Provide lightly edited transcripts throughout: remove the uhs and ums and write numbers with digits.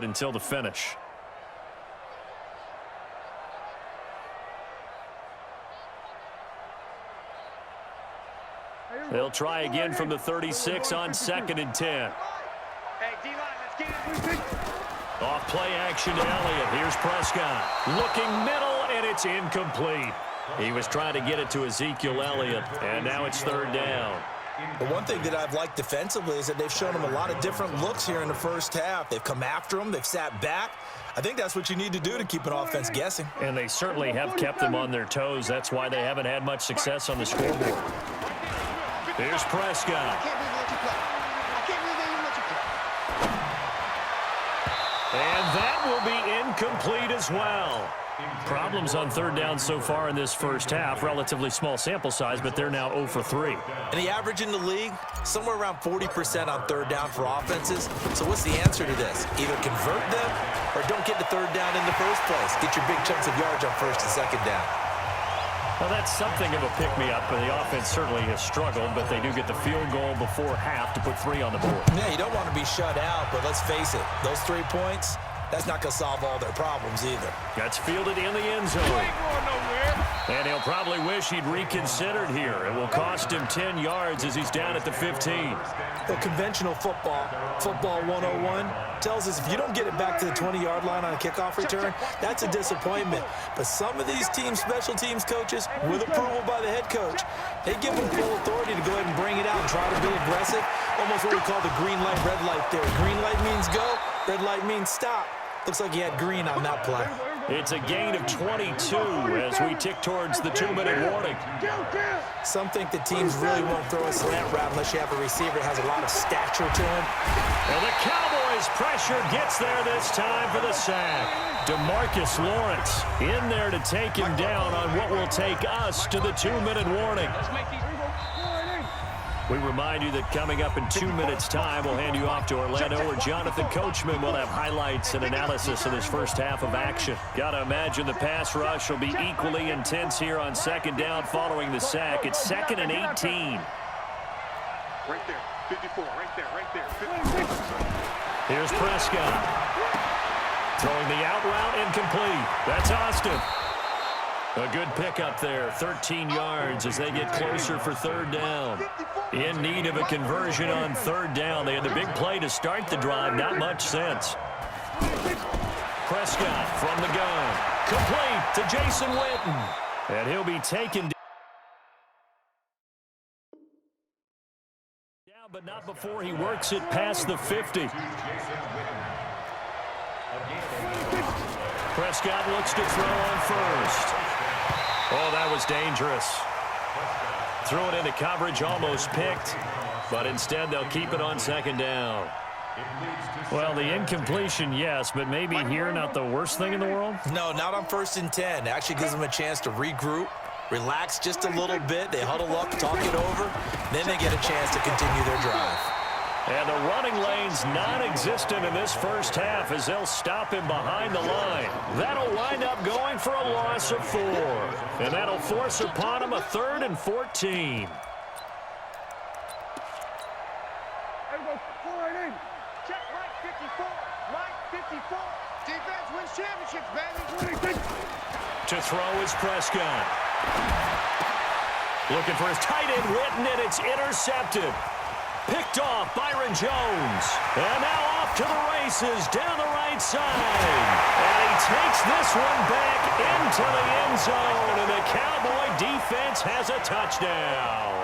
until the finish. They'll try again from the 36 on 2nd and 10. Off play action to Elliott. Here's Prescott. Looking middle, and it's incomplete. He was trying to get it to Ezekiel Elliott, and now it's 3rd down. The one thing that I've liked defensively is that they've shown him a lot of different looks here in the first half. They've come after him. They've sat back. I think that's what you need to do to keep an offense guessing. And they certainly have kept them on their toes. That's why they haven't had much success on the scoreboard. Here's Prescott. And that will be incomplete as well. Problems on 3rd down so far in this first half. Relatively small sample size, but they're now 0 for 3. And the average in the league, somewhere around 40% on 3rd down for offenses. So what's the answer to this? Either convert them or don't get to 3rd down in the first place. Get your big chunks of yards on 1st and 2nd down. Well, that's something of a pick-me-up, and the offense certainly has struggled, but they do get the field goal before half to put 3 on the board. Yeah, you don't want to be shut out, but let's face it, those 3 points, that's not going to solve all their problems either. That's fielded in the end zone. And he'll probably wish he'd reconsidered here. It will cost him 10 yards as he's down at the 15. The conventional football 101, tells us if you don't get it back to the 20-yard line on a kickoff return, that's a disappointment. But some of these teams, special teams coaches, with approval by the head coach, they give them full authority to go ahead and bring it out and try to be aggressive. Almost what we call the green light, red light there. Green light means go, red light means stop. Looks like he had green on that play. It's a gain of 22 as we tick towards the 2-minute warning. Some think the teams really won't throw a slant route unless you have a receiver that has a lot of stature to him. And the Cowboys' pressure gets there this time for the sack. DeMarcus Lawrence in there to take him down on what will take us to the 2-minute warning. We remind you that coming up in 2 minutes' time, we'll hand you off to Orlando, where Jonathan Coachman will have highlights and analysis of this first half of action. Got to imagine the pass rush will be equally intense here on 2nd down following the sack. It's 2nd and 18. Right there, 54, right there, 54. Here's Prescott. Throwing the out route, incomplete. That's Austin. A good pickup there, 13 yards as they get closer for 3rd down. In need of a conversion on 3rd down. They had the big play to start the drive, not much sense. Prescott from the gun. Complete to Jason Witten. And he'll be taken down, but not before he works it past the 50. Prescott looks to throw on 1st. Oh, that was dangerous. Threw it into coverage, almost picked, but instead they'll keep it on 2nd down. Well, the incompletion, yes, but maybe here not the worst thing in the world? No, not on 1st and 10. It actually gives them a chance to regroup, relax just a little bit. They huddle up, talk it over, then they get a chance to continue their drive. And the running lane's non-existent in this first half as they'll stop him behind the line. That'll wind up going for a loss of 4. And that'll force upon him a 3rd and 14. Check right 54, right 54. Defense wins championships, baby. To throw is Prescott. Looking for his tight end, Witten, and it's intercepted. Picked off Byron Jones. And now off to the races down the right side. And he takes this one back into the end zone. And the Cowboy defense has a touchdown.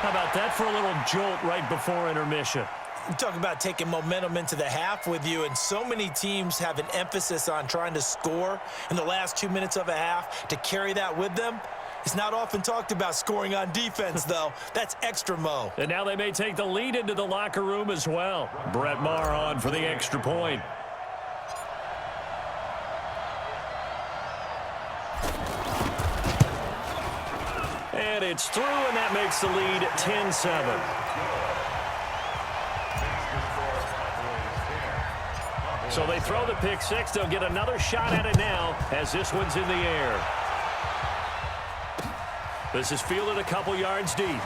How about that for a little jolt right before intermission? You talk about taking momentum into the half with you, and so many teams have an emphasis on trying to score in the last 2 minutes of a half to carry that with them. It's not often talked about scoring on defense, though. That's extra mo. And now they may take the lead into the locker room as well. Brett Maher on for the extra point. And it's through, and that makes the lead 10-7. So they throw the pick six. They'll get another shot at it now as this one's in the air. This is fielded a couple yards deep.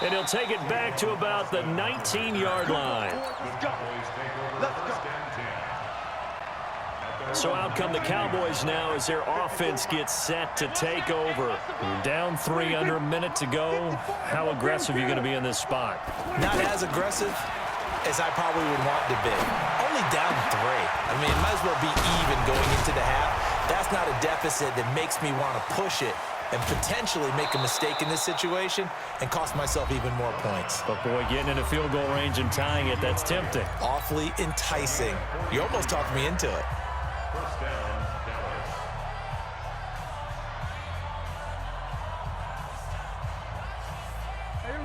And he'll take it back to about the 19-yard line. So out come the Cowboys now as their offense gets set to take over. Down 3, under a minute to go. How aggressive are you going to be in this spot? Not as aggressive as I probably would want to be. Only down 3. I mean, it might as well be even going into the half. That's not a deficit that makes me want to push it and potentially make a mistake in this situation and cost myself even more points. But, boy, getting in a field goal range and tying it, that's tempting. Awfully enticing. You almost talked me into it.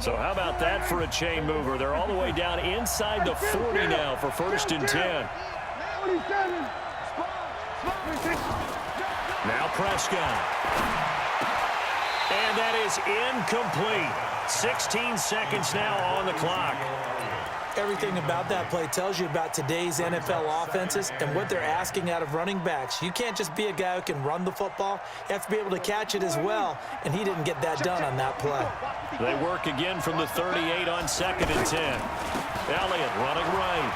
So how about that for a chain mover? They're all the way down inside the 40 now for 1st and 10. Now Prescott. And that is incomplete. 16 seconds now on the clock. Everything about that play tells you about today's NFL offenses and what they're asking out of running backs. You can't just be a guy who can run the football. You have to be able to catch it as well, and he didn't get that done on that play. They work again from the 38 on 2nd and 10. Elliott running right.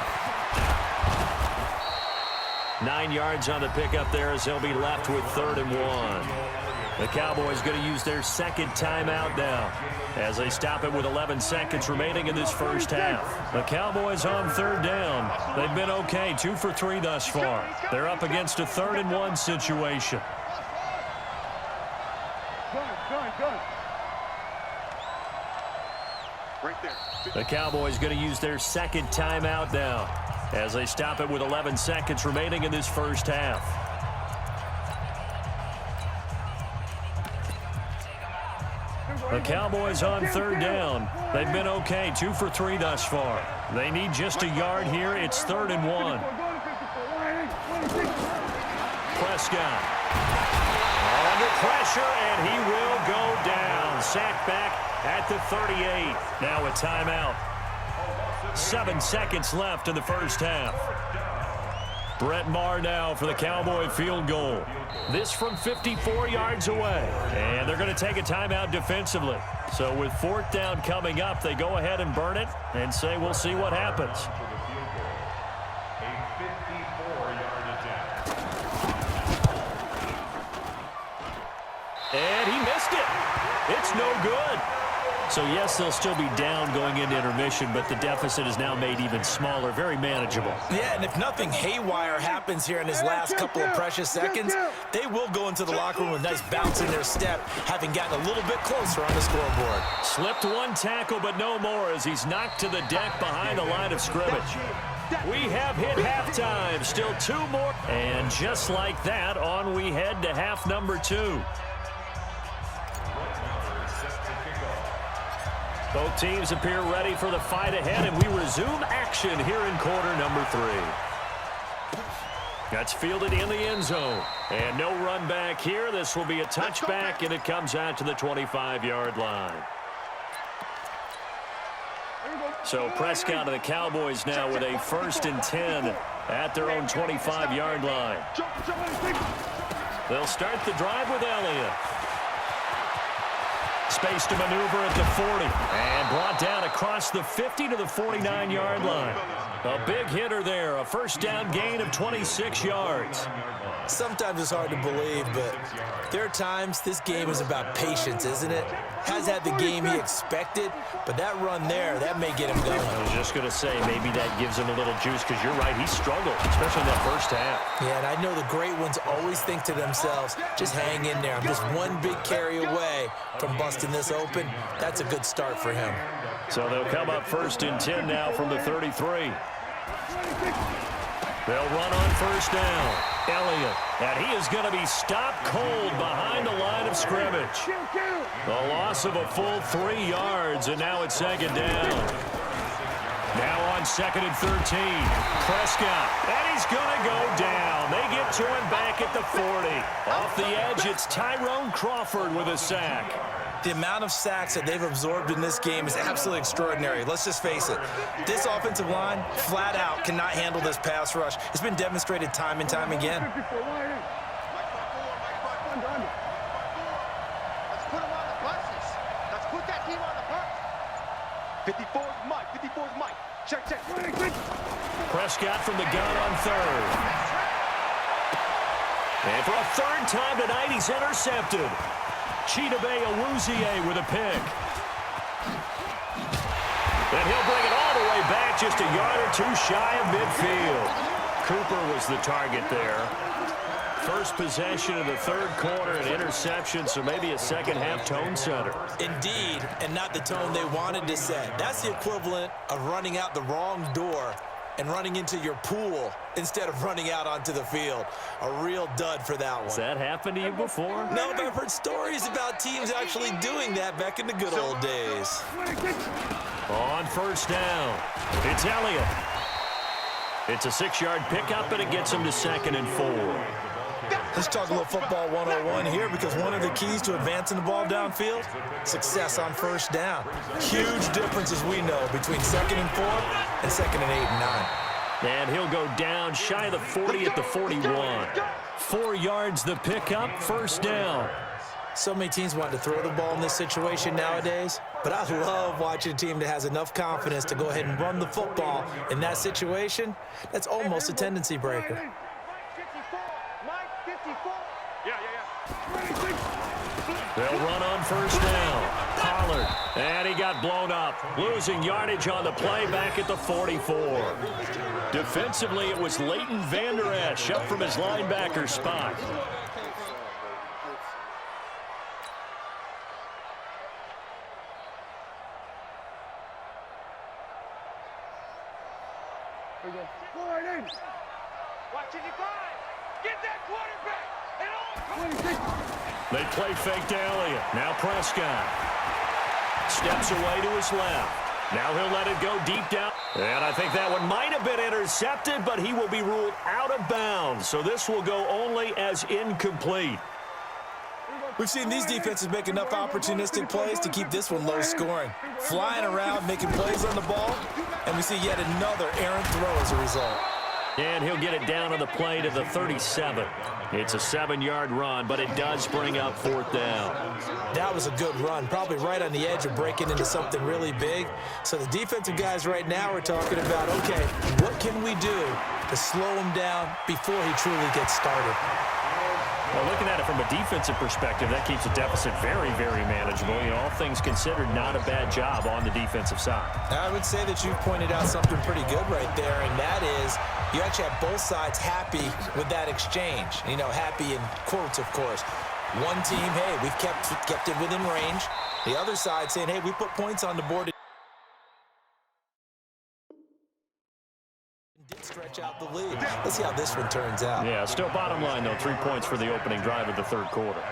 9 yards on the pickup there as they'll be left with 3rd and 1. The Cowboys going to use their 2nd timeout now as they stop it with 11 seconds remaining in this first half. The Cowboys on 3rd down. They've been okay, 2 for 3 thus far. They're up against a 3rd and 1 situation. The Cowboys going to use their 2nd timeout now as they stop it with 11 seconds remaining in this first half. The Cowboys on 3rd down. They've been okay, 2 for 3 thus far. They need just a yard here. It's 3rd and 1. Prescott. Under pressure, and he will go down. Sacked back at the 38. Now a timeout. 7 seconds left in the first half. Brett Maher now for the Cowboy field goal. This from 54 yards away. And they're going to take a timeout defensively. So with 4th down coming up, they go ahead and burn it and say we'll see what happens. And he missed it. It's no good. So, yes, they'll still be down going into intermission, but the deficit is now made even smaller, very manageable. Yeah, and if nothing haywire happens here in his last couple of precious seconds, they will go into the locker room with a nice bounce in their step, having gotten a little bit closer on the scoreboard. Slipped one tackle, but no more as he's knocked to the deck behind the line of scrimmage. We have hit halftime. Still 2 more. And just like that, on we head to half number 2. Both teams appear ready for the fight ahead, and we resume action here in quarter number 3. That's fielded in the end zone. And no run back here. This will be a touchback, and it comes out to the 25-yard line. So Prescott and the Cowboys now with a 1st and 10 at their own 25-yard line. They'll start the drive with Elliott. Space to maneuver at the 40. And brought down across the 50 to the 49-yard line. A big hitter there. A 1st down gain of 26 yards. Sometimes it's hard to believe, but there are times this game is about patience, isn't it? Has had the game he expected, but that run there, that may get him going. I was just going to say, maybe that gives him a little juice, because you're right, he struggled, especially in that first half. Yeah, and I know the great ones always think to themselves, just hang in there. I'm just one big carry away from busting this open. That's a good start for him. So they'll come up 1st and 10 now from the 33. They'll run on 1st down. Elliott, and he is going to be stopped cold behind the line of scrimmage. The loss of a full 3 yards, and now it's 2nd down. Now on 2nd and 13. Prescott, and he's going to go down. They get to him back at the 40. Off the edge, it's Tyrone Crawford with a sack. The amount of sacks that they've absorbed in this game is absolutely extraordinary. Let's just face it. This offensive line, flat out, cannot handle this pass rush. It's been demonstrated time and time again. Let's put them on the buses. Let's put that team on the bus. 54 is Mike. 54 is Mike. Check. Prescott from the gun on third. And for a third time tonight, he's intercepted. Chidobe Awuzie with a pick. And he'll bring it all the way back, just a yard or two shy of midfield. Cooper was the target there. First possession of the third quarter, an interception, so maybe a second-half tone setter. Indeed, and not the tone they wanted to set. That's the equivalent of running out the wrong door and running into your pool instead of running out onto the field. A real dud for that one. Has that happened to you before? No, but I've heard stories about teams actually doing that back in the good old days. On first down, it's Elliott. It's a 6-yard pickup, and it gets him to 2nd and 4. Let's talk a little football 101 here, because one of the keys to advancing the ball downfield, success on first down. Huge difference, as we know, between 2nd and 4 and 2nd and 8 and 9. And he'll go down shy of the 40 at the 41. 4 yards the pickup, first down. So many teams want to throw the ball in this situation nowadays, but I love watching a team that has enough confidence to go ahead and run the football in that situation. That's almost a tendency breaker. Mike 54. Yeah. They'll run on first down. Pollard, and he got blown up. Losing yardage on the play back at the 44. Defensively, it was Leighton Vander Esch up from his linebacker spot. Watch it, get that quarterback. They play fake to Elliott. Now Prescott. Steps away to his left. Now he'll let it go deep down. And I think that one might have been intercepted, but he will be ruled out of bounds. So this will go only as incomplete. We've seen these defenses make enough opportunistic plays to keep this one low scoring. Flying around, making plays on the ball, and we see yet another errant throw as a result. And he'll get it down on the play to the 37. It's a 7-yard run, but it does bring up 4th down. That was a good run, probably right on the edge of breaking into something really big. So the defensive guys right now are talking about, okay, what can we do to slow him down before he truly gets started? Well, looking at it from a defensive perspective, that keeps the deficit very, very manageable. You know, all things considered, not a bad job on the defensive side. I would say that you've pointed out something pretty good right there, and that is you actually have both sides happy with that exchange. You know, happy in quotes, of course. One team, hey, we've kept it within range. The other side saying, hey, we put points on the board. Did stretch out the lead. Let's see how this one turns out. Yeah, still bottom line, though, 3 points for the opening drive of the third quarter.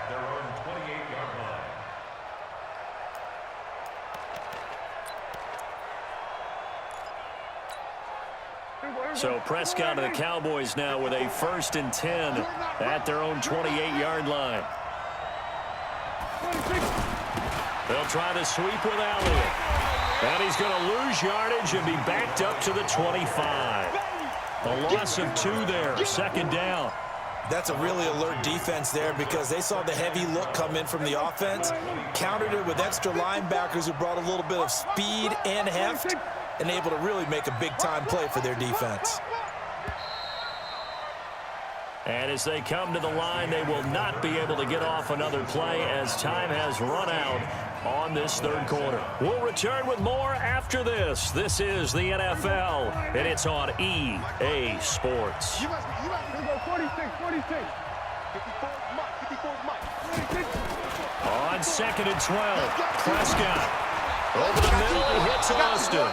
So Prescott and the Cowboys now with a 1st and 10 at their own 28-yard line. They'll try to sweep with Elliott. And he's going to lose yardage and be backed up to the 25. A loss of 2 there, 2nd down. That's a really alert defense there because they saw the heavy look come in from the offense, countered it with extra linebackers who brought a little bit of speed and heft, and able to really make a big-time play for their defense. And as they come to the line, they will not be able to get off another play as time has run out on this third quarter. We'll return with more after this. This is the NFL, and it's on EA Sports. You must go 46. 54 Mike. On 2nd and 12, Prescott. Over the middle, he hits Austin.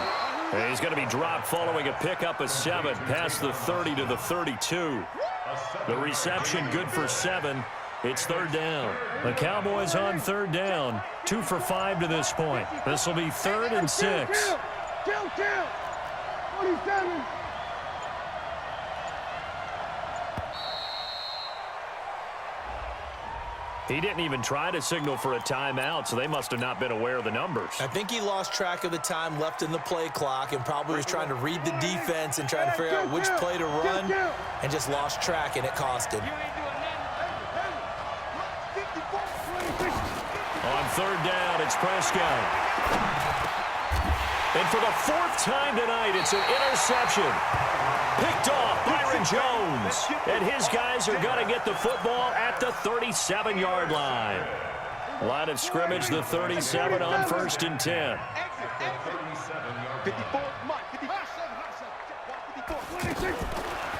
And he's going to be dropped following a pickup of 7 past the 30 to the 32. The reception good for 7. It's 3rd down. The Cowboys on 3rd down. 2 for 5 to this point. This will be 3rd and 6. Kill. 47. He didn't even try to signal for a timeout, so they must have not been aware of the numbers. I think he lost track of the time left in the play clock and probably was trying to read the defense and trying to figure out which play to run and just lost track, and it cost him. On 3rd down, it's Prescott. And for the fourth time tonight, it's an interception. Picked off Byron Jones. And his guys are going to get the football at the 37-yard line. Line of scrimmage, the 37 on 1st and 10. 54,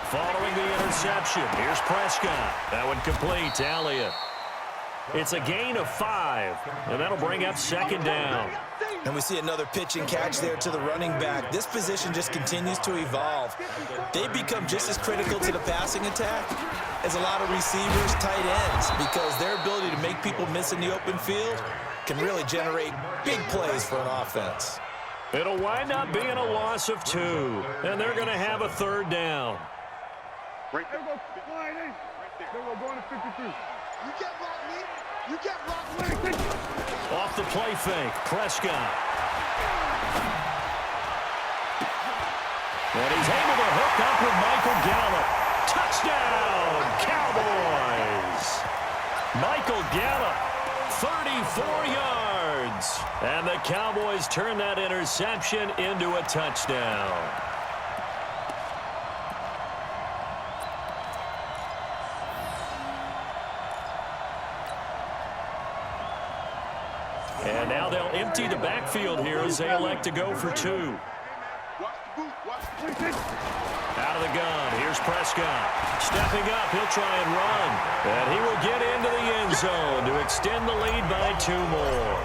Following the interception, here's Prescott. That one complete to Elliott. It's a gain of 5, and that'll bring up 2nd down. And we see another pitch and catch there to the running back. This position just continues to evolve. They become just as critical to the passing attack as a lot of receivers, tight ends, because their ability to make people miss in the open field can really generate big plays for an offense. It'll wind up being a loss of 2, and they're going to have a 3rd down. Right there. We're going to 53. You get blocked, me. You get blocked. Off the play fake, Prescott. And he's able to hook up with Michael Gallup. Touchdown, Cowboys! Michael Gallup, 34 yards. And the Cowboys turn that interception into a touchdown. And now they'll empty the backfield here as they elect to go for 2. Out of the gun, here's Prescott. Stepping up, he'll try and run. And he will get into the end zone to extend the lead by 2 more.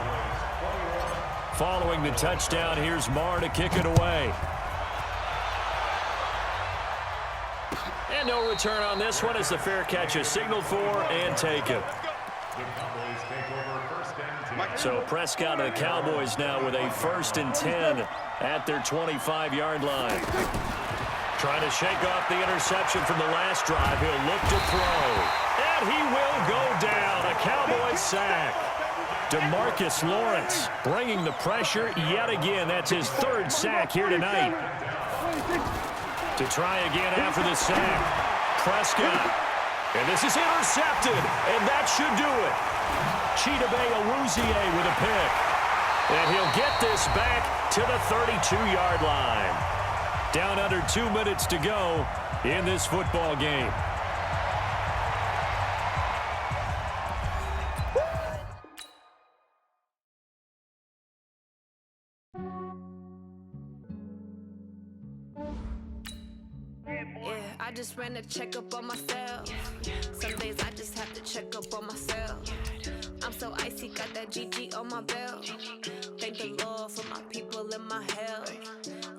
Following the touchdown, here's Marr to kick it away. And no return on this one as the fair catch is signaled for and taken. So Prescott and the Cowboys now with a 1st and 10 at their 25-yard line. Trying to shake off the interception from the last drive. He'll look to throw. And he will go down. A Cowboys sack. DeMarcus Lawrence bringing the pressure yet again. That's his 3rd sack here tonight. To try again after the sack. Prescott. And this is intercepted. And that should do it. Chidobe Awuzie with a pick. And he'll get this back to the 32-yard line. Down under 2 minutes to go in this football game. I just ran a checkup on myself. Some days I just have to check up on myself. I'm so icy, got that GG on my belt. Thank the Lord for my people and my health.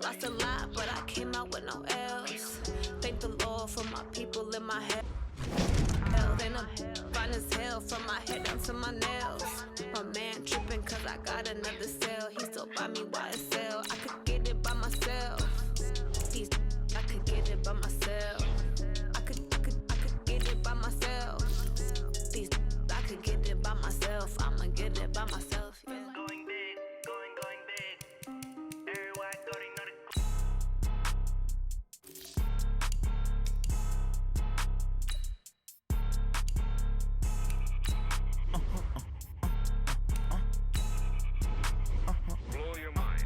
Lost a lot, but I came out with no else. Thank the Lord for my people and my health. And I'm fine as hell from my head down to my nails. My man tripping cause I got another cell. He still buy me YSL. I could get it by myself. I could get it by myself. I could get it by myself. I could get it by myself. I'ma get it by myself. Yeah. Going big, going big. Everywhere going on blow your mind.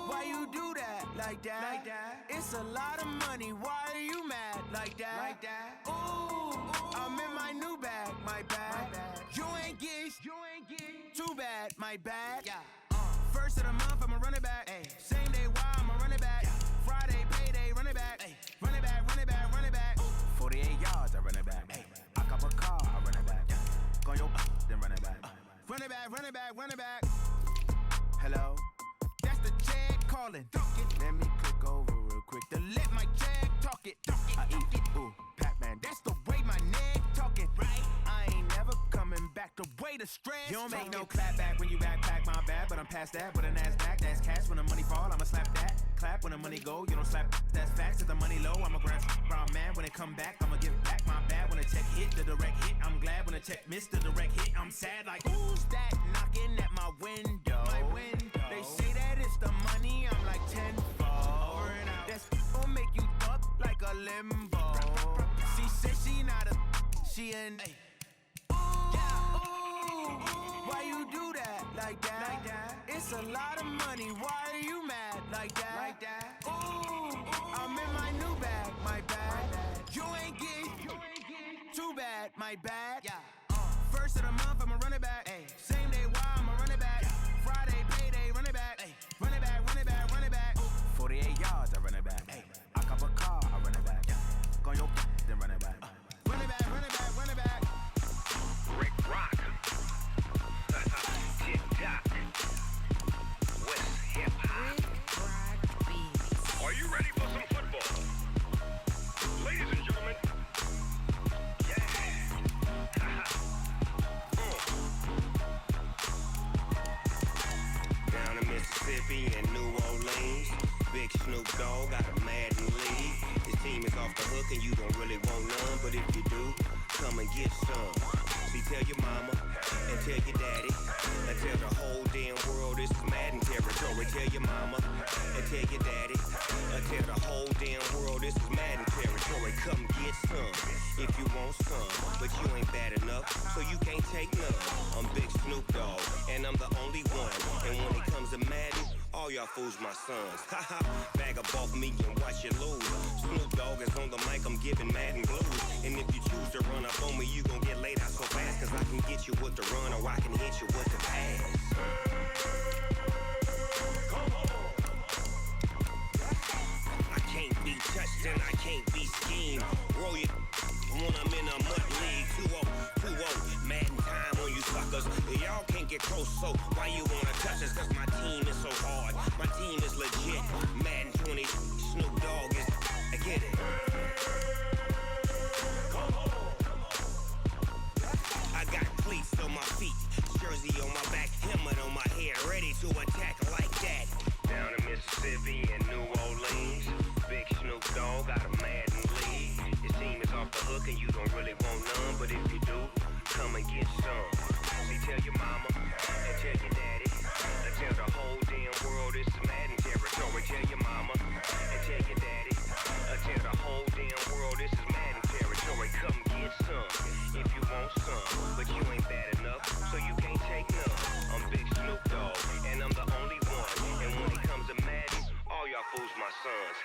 Why you do that? Like that? It's a lot of money. Why are you mad? Like that? Ooh, I'm in my new bag. My bad. You ain't get. Too bad. My bad. Yeah. First of the month, I'ma run it back. Ay. Same day, why I'ma run it back. Yeah. Friday, payday, run it back. Ay. Run it back, run it back, run it back. 48 yards, I run it back. Ay. I cop a car, I run it back. Yeah. Go your then run it back. Run it back, run it back, run it back. Hello? That's the check calling. Let me click over real quick to let my check talk it. I eat it. Ooh, Pac-Man, that's the way my neck talking. Right? I ain't never coming back the way the stress. You don't make no clap back when you backpack, my bad. But I'm past that with an ass back. That's cash when the money fall, I'ma slap that. Clap when the money go, you don't slap. That's facts. If the money low, I'ma grab brown man. When it come back, I'ma give back my bad. When the check hit, the direct hit. I'm glad when the check missed the direct hit. I'm sad like, who's that knocking at my window? They say that it's the money, I'm like tenfold. That's gon' make you up like a limbo. She said she not a, she an. Ooh, why you do that? Like that? It's a lot of money, why are you mad like that? Ooh, I'm in my new bag, my bad. You ain't getting too bad, my bad. First of the month, I'ma run it back. Same day, why I'ma run it back. Friday, payday, run it back. Run it back, run it back, run it back. 48 yards, I run it back. I cop a car, I run it back. Go your then run it back. Run it back, run it back, run it back. Rick Rock. Tip-top. West hip-hop. Are you ready for some football? Ladies and gentlemen. Yeah. Down in Mississippi and New Orleans, Big Snoop Dogg got a Madden league. His team is off the hook and you don't really want none, but if you do, come and get some. See, tell your mama and tell your daddy and tell the whole damn world this is Madden territory. Tell your mama and tell your daddy and tell the whole damn world this is Madden territory. Come get some if you want some, but you ain't bad enough, so you can't take none. I'm Big Snoop Dogg and I'm the only one, and when it comes to Madden, all y'all fools my sons. Haha, bag up off me and watch you lose. Snoop Dogg is on the mic, I'm giving Madden blues. And if you choose to run up on me, you gon' get laid out so fast, cause I can get you with the run or I can hit you with the pass. I can't be touched and I can't be schemed. Roll you when I'm in a mud league. 2-0, Madden time on you suckers. Y'all can't get close, so why you wanna touch us? Cause my team is so hard, my team is legit. Madden 20, Snoop Dogg is, I get it. I got cleats on my feet, jersey on my back, helmet on my head, ready to attack like that. Down in Mississippi and New Orleans, Big Snoop Dogg got a Madden league. His team is off the hook and you don't really want none, but if you do, come and get some. See, tell your mama and tell your daddy and tell the whole damn world this is Madden territory. Tell your mama and tell your daddy and tell the whole damn world this is Madden territory. Come get some if you want some, but you ain't bad enough, so you can't take none. I'm Big Snoop Dogg and I'm the only one, and when it comes to Madden, all y'all fools my sons.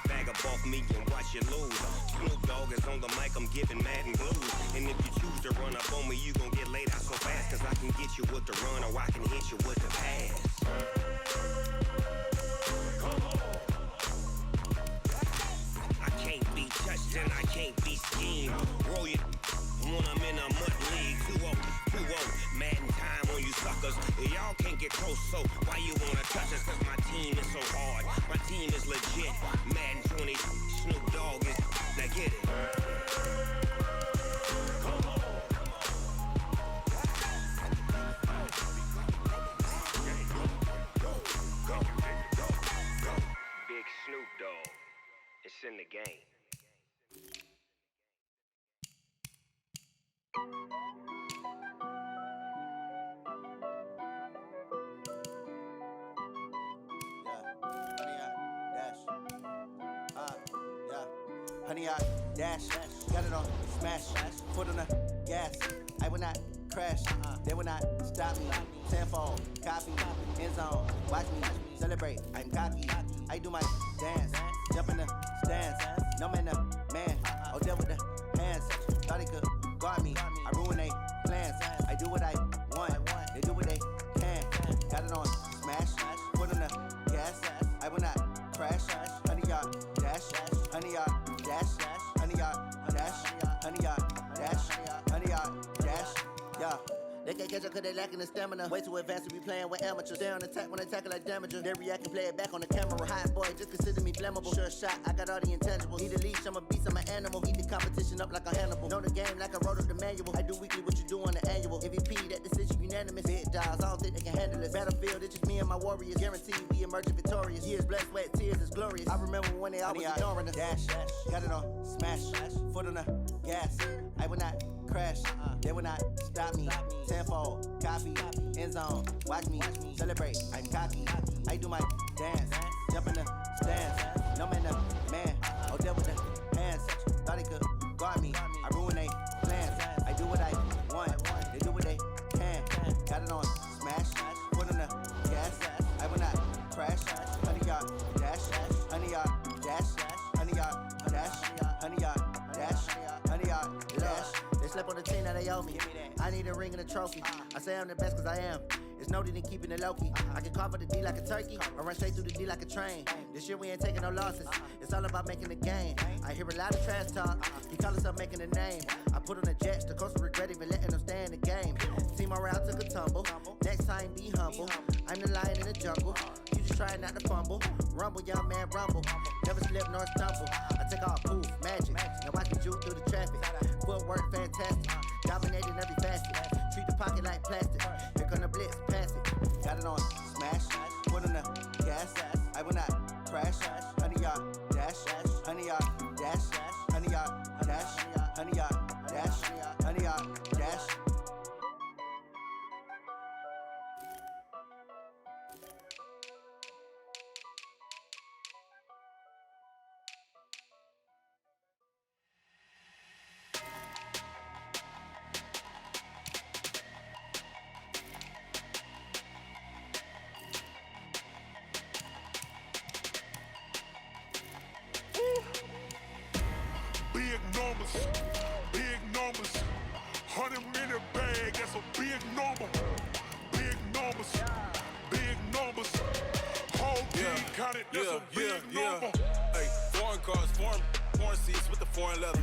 Bag up off me and watch you lose. Snoop Dogg is on the mic, I'm giving Madden blues. And if you choose to run up on me, you gon' get laid out so fast, cause I can get you with the run or I can hit you with the pass. I can't be touched and I can't be schemed. Roll you when I'm in a mud league. 2-0, Madden time on you suckers. Y'all can't get close, so why you wanna touch us? Cause my team is so hard, my team is legit. Madden 20, Snoop Dogg is, now get it. Big Snoop Dogg, it's in the game. Honey, I dash, got it on smash, foot on the gas. I will not crash, they will not stop me. Tenfold, copy, end zone, watch me celebrate. I'm cocky, I do my dance, jump in the stands. No man, man, oh there with the hands. Thought he could guard me, I ruin they plans. I do what I want, they do what they can. Got it on smash, foot on the gas. I will not crash, honey, y'all dash, honey, y'all dash, honey, y'all dash, honey, y'all dash, honey, y'all dash, yeah. They can't catch up cause they lacking the stamina. Way too advanced to be playing with amateurs. They on attack when they tackle like damager. They react and play it back on the camera. Hot boy, just consider me flammable. Sure shot, I got all the intangibles. Need a leash, I'm a beast, I'm an animal. Eat the competition up like a Hannibal. Know the game like I wrote up the manual. I do weekly what you do on the annual. MVP, that decision unanimous. Big dogs, I don't think they can handle it. Battlefield, it's just me and my warriors. Guaranteed we emerging victorious. Years, blood, sweat, tears, is glorious. I remember when they always ignoring us. Dash, got it on smash, foot on the gas. I will not crash, they will not stop me. Tenfold, copy, end zone, watch me celebrate. I'm cocky, I do my dance, jump in the stands. No man, man, oh there with the hands. Thought he could guard me, I ruin they plans. I do what I want, they do what they can. Got it on smash, foot on the gas. below me. I need a ring and a trophy. I say I'm the best cause I am. It's no need in keeping it low-key. I can carve up the D like a turkey, or run straight through the D like a train. This year we ain't taking no losses. It's all about making the game. I hear a lot of trash talk. He call himself making a name. I put on the Jets, the coach will regret even letting them stay in the game. Team around took a tumble. Next time be humble. I'm the lion in the jungle. You just trying not to fumble. Rumble, young man, rumble. Never slip nor stumble. I take all poof, magic. Now watch me juke through the traffic. Footwork fantastic. Dominating every facet. Treat the pocket like plastic. Here come the blitz, pass it. Got it on smash. Put on the gas. I will not crash. 100 yard dash. 100 yard dash. 100 yard dash. 100 yard dash. 100 yard dash. Big numbers, 100-minute bag, that's a big number. Big numbers, whole team counted, that's a big number. Hey, foreign cars, foreign seats with the foreign leather.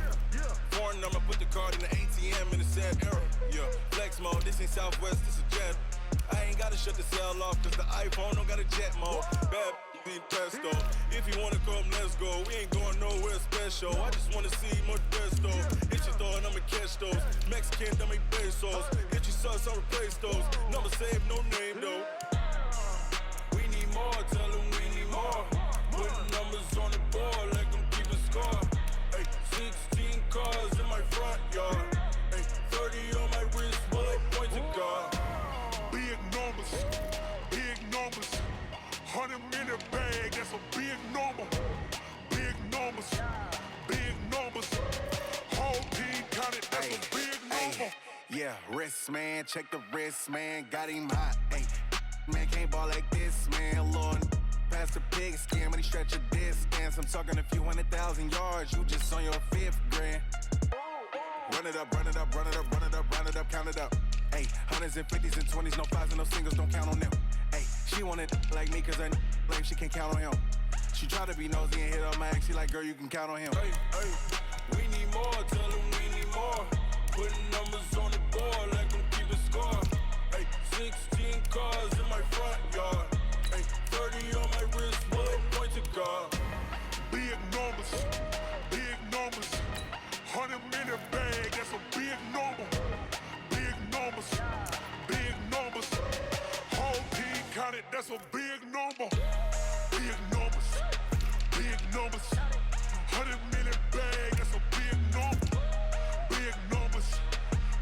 Foreign number, put the card in the ATM in the sad era. Yeah, flex mode, this ain't Southwest, this a jet. I ain't gotta shut the cell off, cause the iPhone don't got a jet mode. Bad need pesto. If you wanna come, let's go. We ain't going nowhere special. I just wanna see more resto. Hit your throw and I'ma catch those. Mexican, dummy pesos. Hit your sauce, I'll replace those. Number save, no name though. We need more, tell them we need more. Putting numbers on the board, like them keep a score. Hey, 16 cars in my front yard. Hey, 30 on my wrist, bullet point to God. Big numbers, 100-minute bag, that's a big number. Big numbers, whole team counted, that's a big number. Yeah, wrist man, check the wrist man, got him hot. Hey, man can't ball like this, man. Lord, past the pig skin when he stretch a disc. I'm talking a few 100,000 yards, you just on your 5th grand. Run it up, count it up. Hey, hundreds and 50s and 20s, no 5s and no singles, don't count on them. Hey, she want it like me cause her lame, she can't count on him. She try to be nosy and hit up my ex, she like, girl, you can count on him. Hey, we need more, tell them we need more. Putting numbers on the board like them keep a score. Hey, 16 cars in my front yard. Hey, 30 on my wrist, bullet point to God. Big numbers, 100-minute bag, that's a big number. Big numbers, whole team counted, that's a big number. Big numbers, 100-minute bag, that's a big number. Big numbers,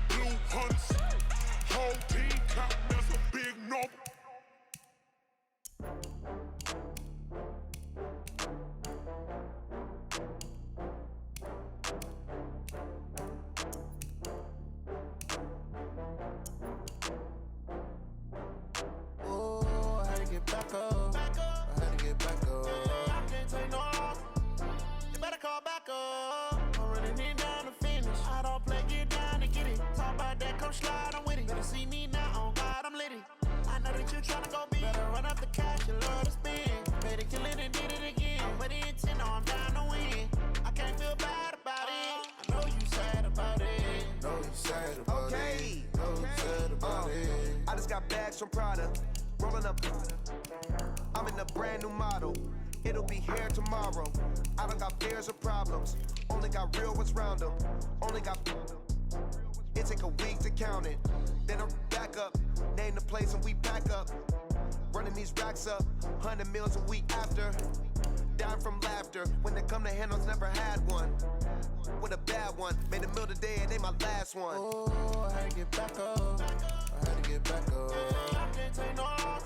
blue hunts, whole team counted, that's a big number. Back up. I had to get back up. I can't take no loss. You better call back up. I'm running it down to finish. I don't play, get down to get it. Talk about that, come slide, I'm with it. Better see me now, on God, I'm litty. I know that you tryna go big. Better run up the cash, you love to spend. Better kill it and did it again. I'm with the intent, no, I'm down to win. I can't feel bad about it. I know you sad about it. Know you sad about it. Know you sad about it. I just got bags from Prada. Rolling up, I'm in a brand new model. It'll be here tomorrow. I don't got fears or problems. Only got real ones round them. Only got. It take a week to count it. Then I'm back up. Name the place and we pack up. Running these racks up. 100 meals a week after. Down from laughter. When they come to handles, never had one. With a bad one. Made a meal today and they my last one. Oh, I had to get back up. I had to get back up. I can't take no loss.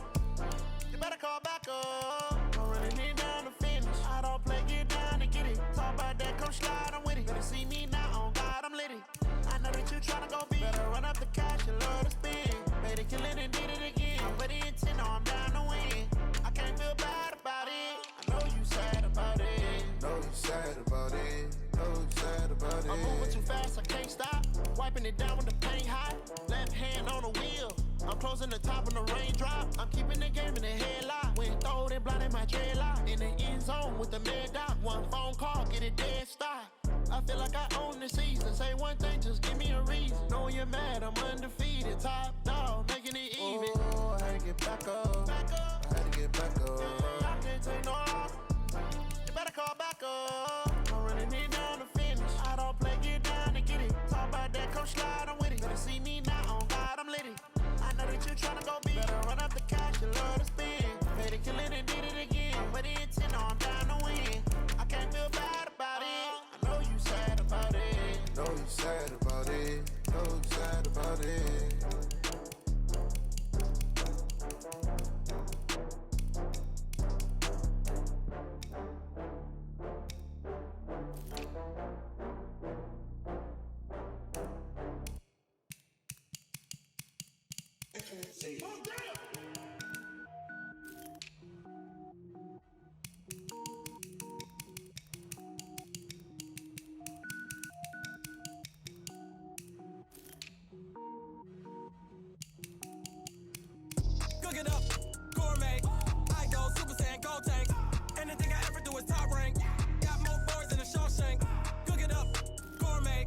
You better call back up. I'm running it down to finish. I don't play, get down to get it. Talk about that, come slide, I'm with it. Better see me now, on God, I'm litty. I know that you tryna go big. Better run up the cash, you love to spend. Better kill it and did it again. I'm with the intent, no, I'm down to win. I can't feel bad about it. I know you sad about it. Know you sad about it. Know you sad about it. I'm moving too fast, I can't stop. wiping it down when the paint hot. Left hand on the wheel. I'm closing the top on the raindrop. I'm keeping the game in the headlock. When throwed and blinded my dreadlock. In the end zone with the mad dot. One phone call, get it dead stop. I feel like I own the season. Say one thing, just give me a reason. Knowing you're mad, I'm undefeated. Top dog, making it even. Oh, I had to get back up. Back up. I had to get back up. I can't take no loss. You better call back up. I'm running it down to finish. I don't play, get down to get it. Talk about that, come slide, I'm with it. Better see me now, on God, I'm lit it. I know that you tryna go big. Better run up the cash, you love to spend. Made it, kill it, and did it again. But the intent, no, I'm down to win. I can't feel bad about it. I know you sad about it. Know you sad about it. Know you sad about it. Cook it up, gourmet. I go Super Saiyan, gold tank. Anything I ever do is top rank. Got more boards than a Shawshank. Cook it up, gourmet.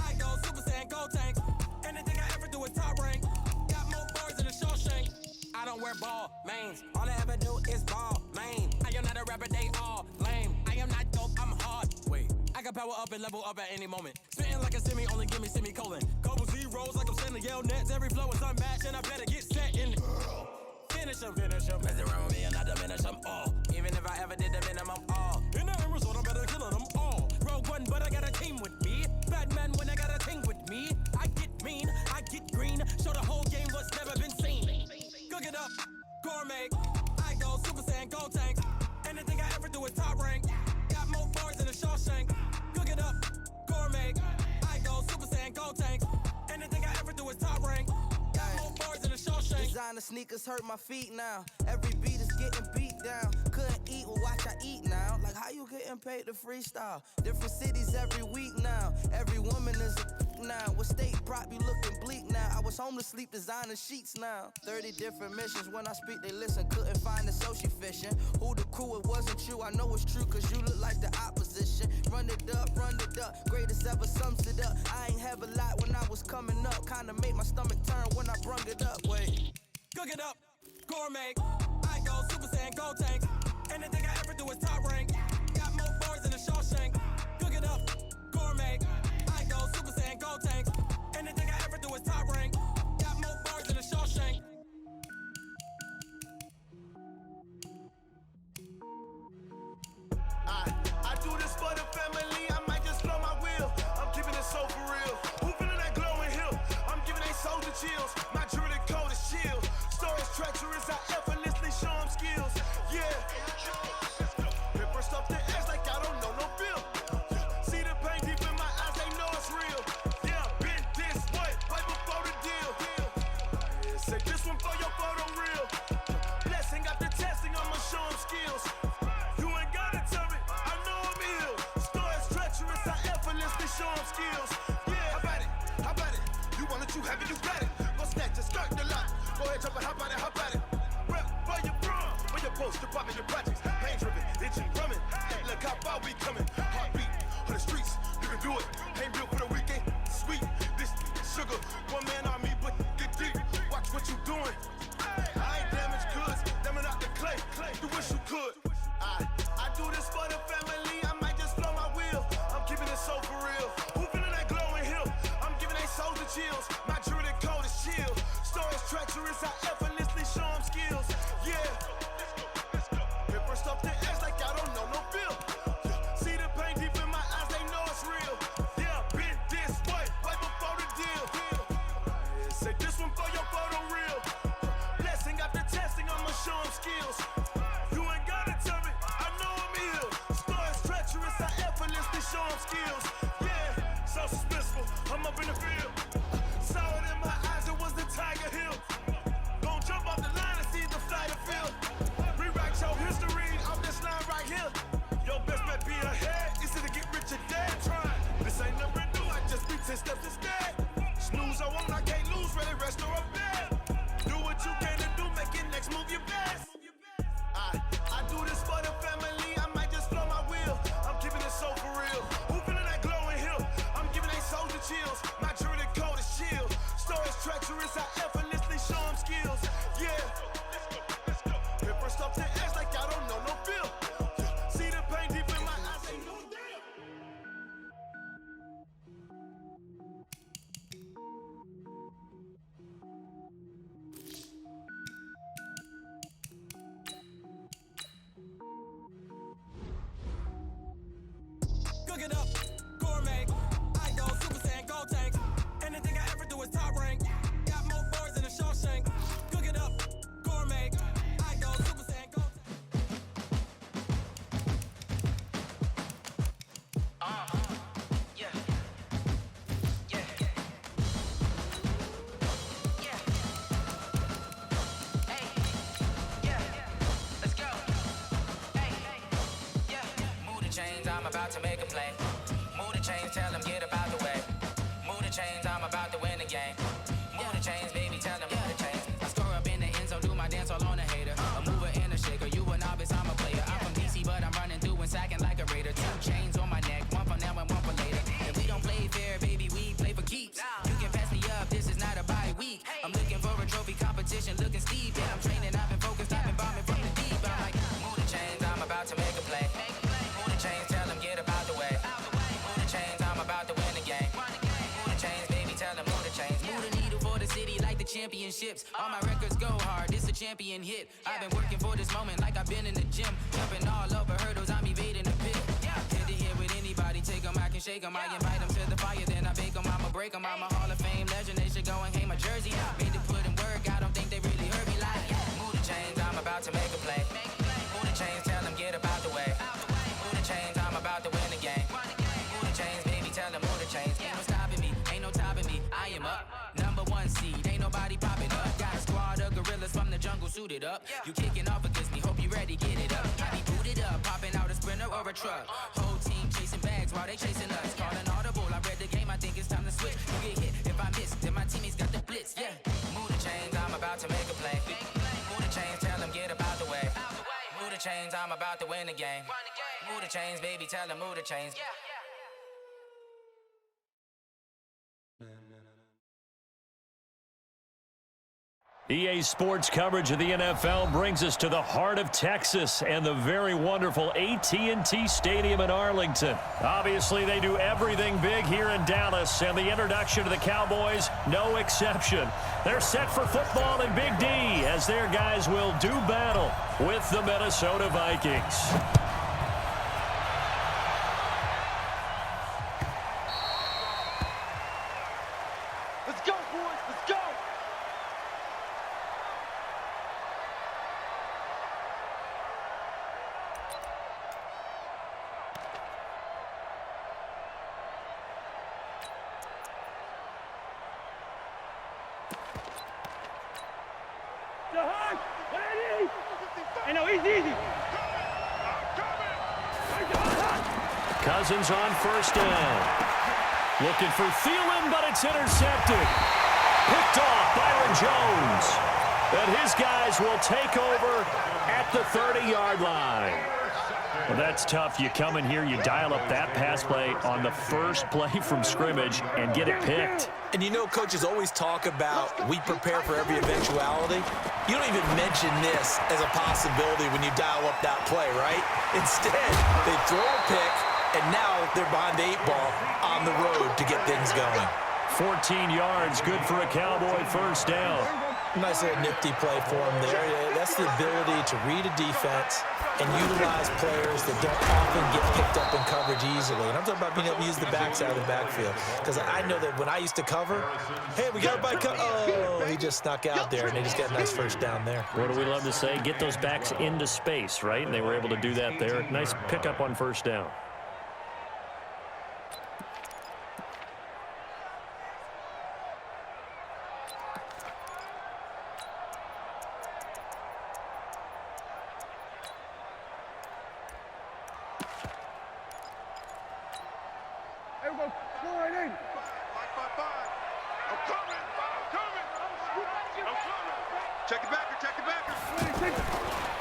I go Super Saiyan, gold tank. Anything I ever do is top rank. Got more boards than a Shawshank. I don't wear ball mains. All I ever do is ball main. I am not a rapper, they all lame. I am not dope, I'm hard. Wait, I can power up and level up at any moment. Spitting like a semi, only give me semicolon. Couple zeros like I'm sending yell nets. Every flow is unmatched and I better get set in. Finish him. Mess around with me and I diminish them all. Even if I ever did the minimum all. In the end result, I'm better killing them all. Rogue One, but I got a team with me. Batman when I got a team with me. I get mean, I get green. Show the whole game what's never been seen. Cook it up, gourmet. I go Super Saiyan, gold tank. Anything I ever do is top rank. Got more bars than a Shawshank. Cook it up, gourmet. I go Super Saiyan, gold tank. Anything I ever do is top rank. Got more bars than a Shawshank. Designer sneakers hurt my feet now. Every beat is getting beat down. Couldn't eat, well watch I eat now. Like how you getting paid to freestyle? Different cities every week now. Every woman is a now. What state prop you looking bleak now? I was home to sleep designer sheets now. 30 different missions. When I speak they listen. Couldn't find the social fishing. Who the crew, it wasn't you. I know it's true cause you look like the opposition. Run it up. Greatest ever sums it up. I ain't have a lot when I was coming up. Kinda made my stomach turn when I brung it up. Wait. Cook it up, gourmet. I go Super Saiyan, gold tank. Anything I ever do is top rank. Got more bars than a Shawshank. Cook it up, gourmet. I go Super Saiyan, gold tank. Anything I ever do is top rank. Got more bars than a Shawshank. I do this for the family, I might just blow my wheel. I'm keeping it so for real. Who feeling that glowing hill? I'm giving they soldier chills. My jewelry code is chill. Stories treacherous, I effortlessly show them skills. Yeah. Paper stuff the edge like I don't know no bill. See the pain deep in my eyes, they know it's real. Yeah, been this way, right before the deal. Say this one for your photo reel. Blessing got the testing, I'ma show them skills. You ain't gotta tell me, I know I'm ill. Stories treacherous, I effortlessly show them skills. Yeah, how about it? You want it, you have it, you got it. Go snatch it, skirt the lot. Go ahead, jump it, hop on it. Rep for your bro, for your post, your poppin', your projects. Pain driven, itching, drumming. Look how far we coming. Heartbeat on the streets, you can do it. Ain't built for the weekend, sweet. This sugar, one man army, but get deep. Watch what you doing. I ain't damaged goods, damn it out the clay. You wish you could. I do this for the family, I might just blow my wheel. I'm keeping it so for real. Who feeling that glowing hill? I'm giving they soldier chills. My jewelry code is chill. Stories treacherous, I effortlessly show them skills. Yeah. Paper stuff the edge like I don't know no bill. See the pain deep in my eyes, they know it's real. Yeah, been this way, right before the deal. Cook it up, gourmet. I go Super Saiyan, go tank. Anything I ever do is top rank. Got more boards than a Shawshank. Cook it up, gourmet. I go Super Saiyan, go tank. I'm about to make a play. Move the chains, tell them get about the way. Move the chains, I'm about to win the game. Move the chains, baby, tell them move the chains. I score up in the end zone, do my dance all on a hater. A mover and a shaker, you a novice, I'm a player. I'm from DC, but I'm running through and sacking like a raider. 2 chains on my neck, one for now and one for later. If we don't play fair, baby, we play for keeps. You can pass me up, this is not a bye week. I'm looking for a trophy competition, looking steep. Yeah, I'm training, I've been focused, I've been bombing from the deep. I'm like, move the chains, I'm about to make a play. Move the chains, tell them get about the way. Move the chains, I'm about to win the game. Move the chains, baby, tell them move the chains. Move the needle for the city like the championships. All my records go hard, this a champion hit. I've been working for this moment like I've been in the gym. Jumping all over hurdles, I'm evading the pit. Head to head with anybody, take them, I can shake them. I invite them to the fire, then I bake them, I'ma break them. I'm a Hall of Fame legend, they should go and hang my jersey. Made to put in work, I don't think they really heard me like, move the chains, I'm about to make a play. Move the chains, tell them get about the way. Move the chains, I'm about to win the game. Move the chains, baby, tell them move the chains. Ain't no stopping me, ain't no topping me. I am up, number 1 seed, ain't nobody popping up. Got a squad of gorillas from the jungle suited up. You kicking off against me, hope you ready, get it up. I be booted up, popping out a sprinter or a truck. Whole team chasing bags while they chasing us. Calling audible, I read the game, I think it's time to switch. You get hit, if I miss, then my teammates got the blitz, yeah. Move the chains, I'm about to make a play. Move the chains, tell them get about the way. Move the chains, I'm about to win the game. Move the chains, baby, tell them move the chains. EA Sports coverage of the NFL brings us to the heart of Texas and the very wonderful AT&T Stadium in Arlington. Obviously, they do everything big here in Dallas, and the introduction to the Cowboys, no exception. They're set for football in Big D as their guys will do battle with the Minnesota Vikings. Let's go, boys, let's go! Cousins on first down. Looking for Thielen, but it's intercepted. Picked off Byron Jones. And his guys will take over at the 30-yard line. Well, that's tough. You come in here, you dial up that pass play on the first play from scrimmage and get it picked. And you know, coaches always talk about we prepare for every eventuality. You don't even mention this as a possibility when you dial up that play, right? Instead, they throw a pick, and now they're behind the 8 ball on the road to get things going. 14 yards, good for a Cowboy first down. Nice little nifty play for him there. That's the ability to read a defense and utilize players that don't often get picked up in coverage easily. And I'm talking about being able to use the backside of the backfield. Because I know that when I used to cover, hey, we got a bike. Oh, he just snuck out there, and they just got a nice first down there. What do we love to say? Get those backs into space, right? And they were able to do that there. Nice pickup on first down.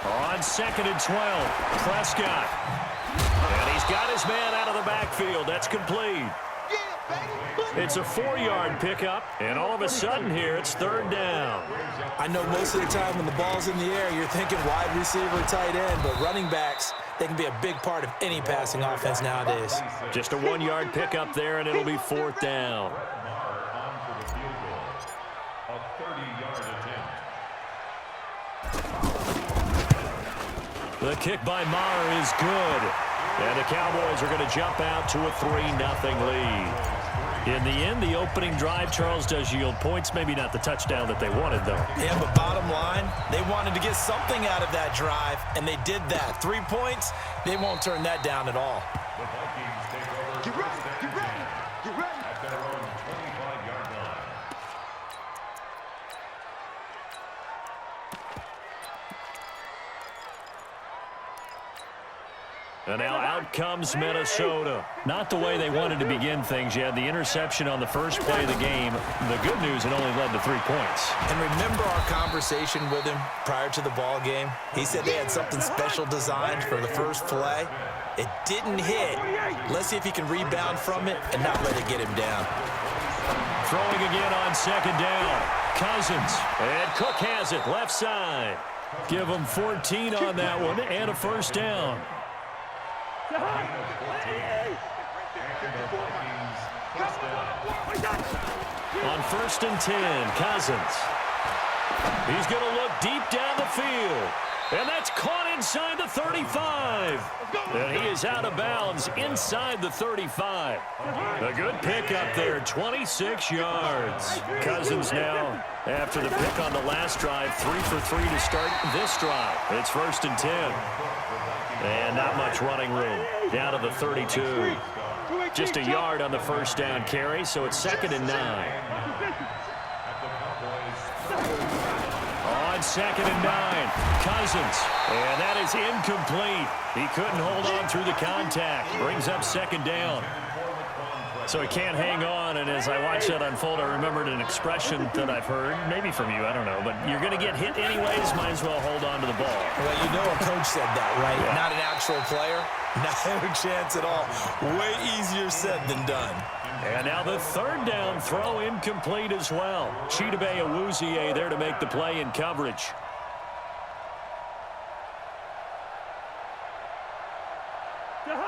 On 2nd and 12, Prescott. And he's got his man out of the backfield. That's complete. It's a 4-yard pickup, and all of a sudden here, it's 3rd down. I know most of the time when the ball's in the air, you're thinking wide receiver, tight end, but running backs, they can be a big part of any passing offense nowadays. Just a 1-yard pickup there, and it'll be 4th down. The kick by Maher is good. And the Cowboys are going to jump out to a 3-0 lead. In the end, the opening drive, Charles, does yield points. Maybe not the touchdown that they wanted, though. Yeah, but bottom line, they wanted to get something out of that drive, and they did that. 3 points, they won't turn that down at all. Get ready, get ready, get ready. At their own 25-yard line. And now out comes Minnesota. Not the way they wanted to begin things. You had the interception on the first play of the game. The good news, it only led to 3 points. And remember our conversation with him prior to the ball game? He said they had something special designed for the first play. It didn't hit. Let's see if he can rebound from it and not let it get him down. Throwing again on second down. Cousins. And Cook has it left side. Give him 14 on that one and a first down. On 1st and 10, Cousins. He's going to look deep down the field. And that's caught inside the 35. And he is out of bounds inside the 35. A good pickup there, 26 yards. Cousins now, after the pick on the last drive, 3 for 3 to start this drive. It's 1st and 10. And not much running room. Down to the 32. Just a yard on the first down carry, so it's 2nd and 9. On 2nd and 9, Cousins. And that is incomplete. He couldn't hold on through the contact. Brings up 2nd down. So he can't hang on, and as I watch that unfold, I remembered an expression that I've heard, maybe from you, I don't know, but you're going to get hit anyways, might as well hold on to the ball. Well, you know a coach said that, right? Yeah. Not an actual player. Not a chance at all. Way easier said than done. And now the 3rd down throw incomplete as well. Chidobe Awuzie there to make the play in coverage.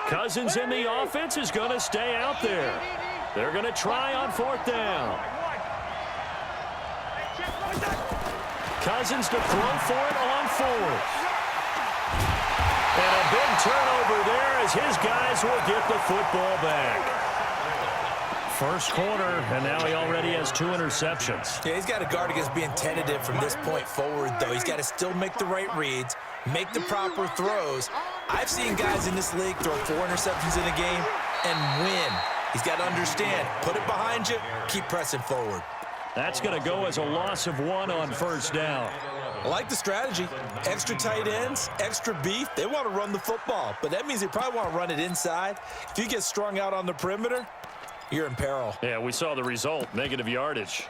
Cousins in the offense is going to stay out there. They're going to try on 4th down. Cousins to throw for it on 4th. And a big turnover there as his guys will get the football back. First quarter, and now he already has 2 interceptions. Yeah, he's got to guard against being tentative from this point forward, though. He's got to still make the right reads, make the proper throws. I've seen guys in this league throw 4 interceptions in a game and win. He's got to understand, put it behind you, keep pressing forward. That's going to go as a loss of 1 on 1st down. I like the strategy. Extra tight ends, extra beef. They want to run the football, but that means they probably want to run it inside. If you get strung out on the perimeter, you're in peril. Yeah, we saw the result, negative yardage.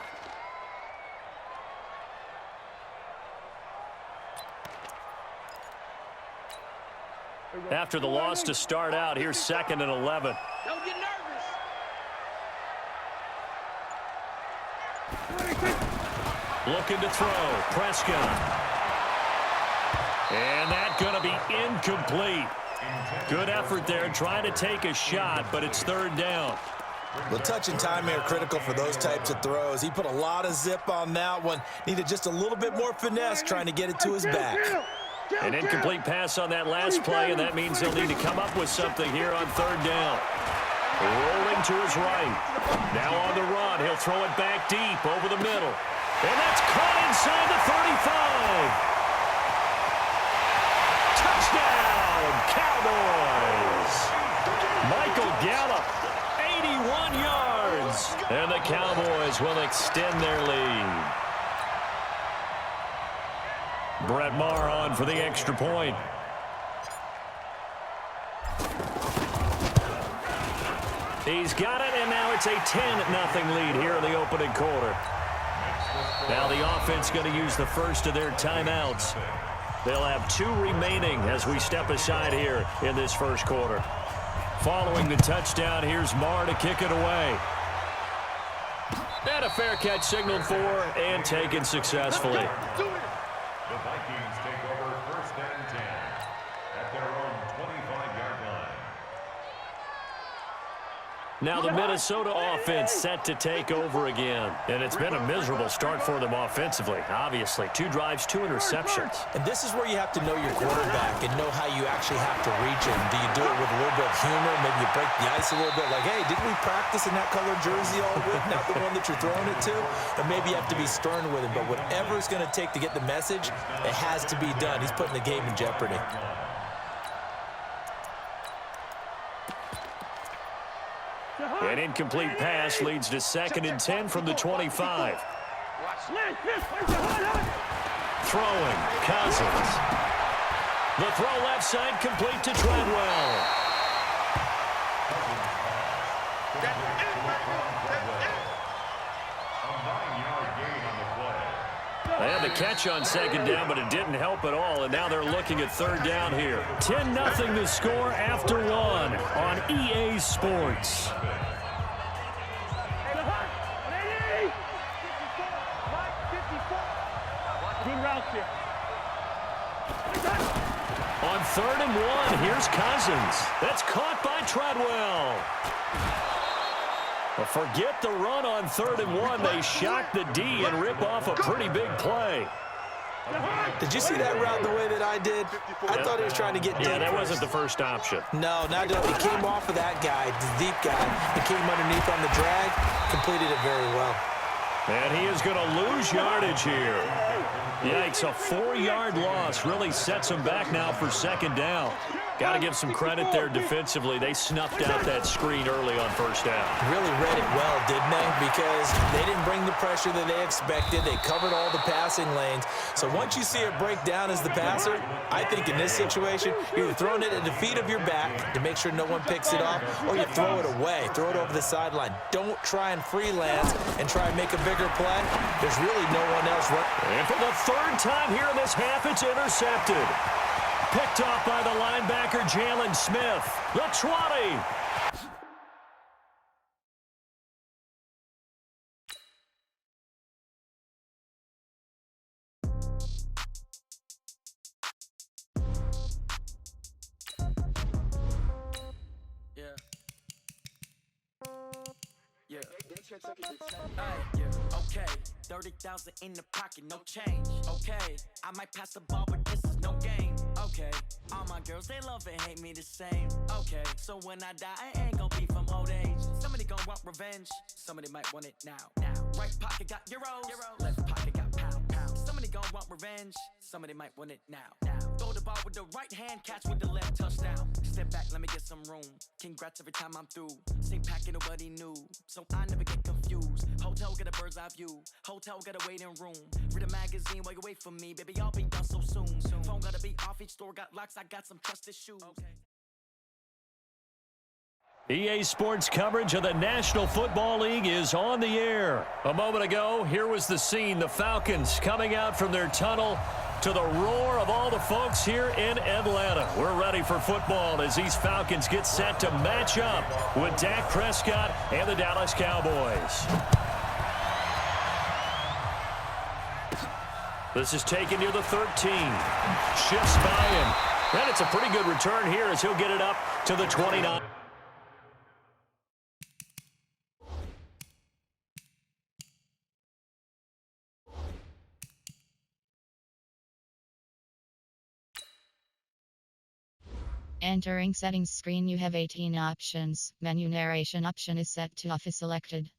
After the loss to start out, here's 2nd and 11. Don't get nervous. Looking to throw, Prescott. And that's going to be incomplete. Good effort there, trying to take a shot, but it's 3rd down. Well, touch and timing are critical for those types of throws. He put a lot of zip on that one. Needed just a little bit more finesse trying to get it to his back. An incomplete pass on that last play, and that means he'll need to come up with something here on 3rd down. Rolling to his right. Now on the run, he'll throw it back deep over the middle. And that's caught inside the 35. Touchdown, Cowboys. Michael Gallup, 81 yards. And the Cowboys will extend their lead. Brett Maher on for the extra point. He's got it, and now it's a 10-0 lead here in the opening quarter. Now the offense going to use the first of their timeouts. They'll have 2 remaining as we step aside here in this first quarter. Following the touchdown, here's Maher to kick it away. And a fair catch signaled for and taken successfully. The Vikings take over 1st and 10 at their own 25-yard line. Now the Minnesota offense set to take over again. And it's been a miserable start for them offensively, obviously. 2 drives, 2 interceptions. And this is where you have to know your quarterback and know how you actually have to reach him. Do you do it with a little bit of humor? Maybe you break the ice a little bit like, hey, didn't we practice in that colored jersey all week, not the one that you're throwing it to? Or maybe you have to be stern with him. But whatever it's going to take to get the message, it has to be done. He's putting the game in jeopardy. An incomplete pass leads to 2nd and 10 from the 25. Throwing, Cousins. The throw left side complete to Treadwell. They had the catch on 2nd down, but it didn't help at all, and now they're looking at 3rd down here. 10-0 the score after 1 on EA Sports. On 3rd and 1, here's Cousins. That's caught by Treadwell. Well, forget the run on 3rd and 1. They shock the D and rip off a pretty big play. Did you see that route the way that I did? I thought he was trying to get deep. Yeah, that wasn't the first option. No, not at all. He came off of that guy, the deep guy, and came underneath on the drag, completed it very well. And he is going to lose yardage here. Yikes, a 4-yard loss really sets him back now for 2nd down. Got to give some credit there defensively. They snuffed out that screen early on 1st down. Really read it well, didn't they? Because they didn't bring the pressure that they expected. They covered all the passing lanes. So once you see it break down as the passer, I think in this situation, you're either throwing it at the feet of your back to make sure no one picks it off, or you throw it away. Throw it over the sideline. Don't try and freelance and try and make a bigger play. There's really no one else. And for the 3rd time here in this half, it's intercepted. Picked off by the linebacker, Jalen Smith. The 20. Okay, 30,000 in the pocket, no change. Okay, I might pass the ball, but this is no game. Okay, all my girls, they love and hate me the same. Okay, so when I die, I ain't gonna be from old age. Somebody gonna want revenge, somebody might want it now. Right pocket got euros, left pocket got pounds. Somebody gonna want revenge, somebody might want it now. Throw the ball with the right hand, catch with the left, touchdown. Step back, let me get some room. Congrats every time I'm through. Same packet, nobody knew, so I never get confused. Hotel get a bird's eye view. Hotel got a waiting room. Read a magazine while you wait for me, baby. I'll be done so soon. Phone gotta be off. Each store got locks. I got some trusted shoes. EA Sports coverage of the National Football League is on the air. A moment ago, here was the scene. The Falcons coming out from their tunnel to the roar of all the folks here in Atlanta. We're ready for football as these Falcons get set to match up with Dak Prescott and the Dallas Cowboys. This is taken near the 13. Shifts by him. And it's a pretty good return here as he'll get it up to the 29. Entering settings screen, you have 18 options. Menu narration option is set to off is selected.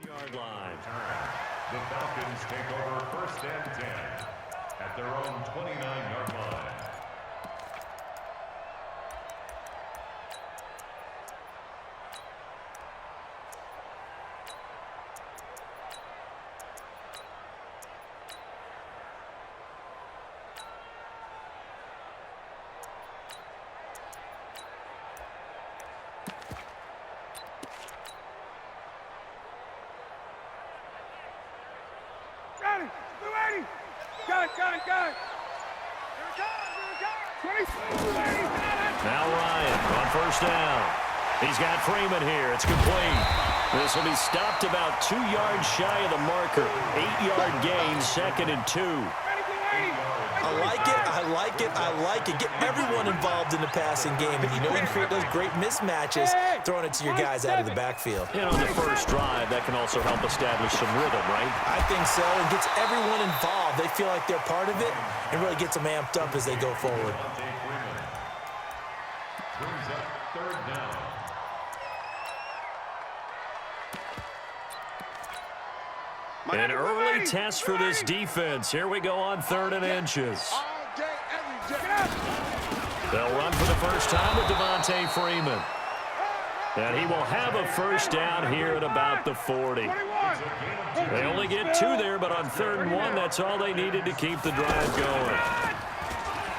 Yard line. The Falcons take over 1st and 10 at their own 29-yard line. Now Ryan on first down. He's got Freeman here. It's complete. This will be stopped about 2 yards shy of the marker. 8-yard gain, 2nd and 2. I like it, I like it, I like it. Get everyone involved in the passing game, and you know you can create those great mismatches throwing it to your guys out of the backfield. And on the first drive, that can also help establish some rhythm, right? I think so. It gets everyone involved. They feel like they're part of it, and really gets them amped up as they go forward. Brings up 3rd down. An early test for this defense. Here we go on 3rd and inches. They'll run for the first time with Devontae Freeman. And he will have a first down here at about the 40. They only get 2 there, but on 3rd and 1, that's all they needed to keep the drive going.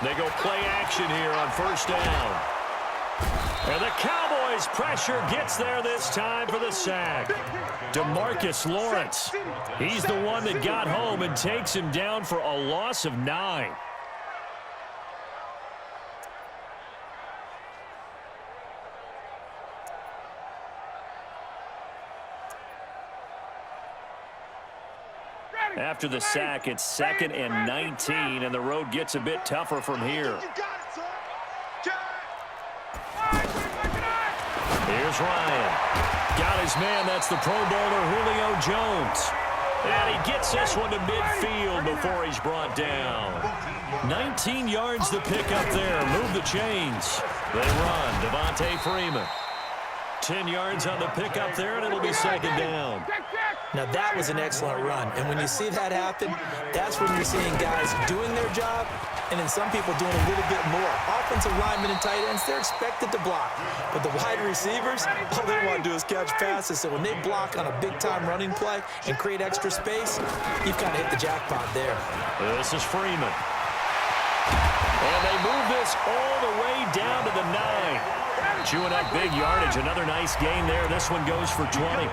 They go play action here on first down. And the Cowboys' pressure gets there this time for the sack. DeMarcus Lawrence. He's the one that got home and takes him down for a loss of 9. After the sack, it's 2nd and 19, and the road gets a bit tougher from here. Here's Ryan. Got his man. That's the Pro Bowler Julio Jones. And he gets this one to midfield before he's brought down. 19 yards to pick up there. Move the chains. They run. Devontae Freeman. 10 yards on the pickup there, and it'll be 2nd down. Now, that was an excellent run. And when you see that happen, that's when you're seeing guys doing their job and then some people doing a little bit more. Offensive linemen and tight ends, they're expected to block. But the wide receivers, all they want to do is catch passes. So when they block on a big-time running play and create extra space, you've kind of hit the jackpot there. This is Freeman. And they move this all the way down to the 9. Chewing up big yardage. Another nice gain there. This one goes for 20.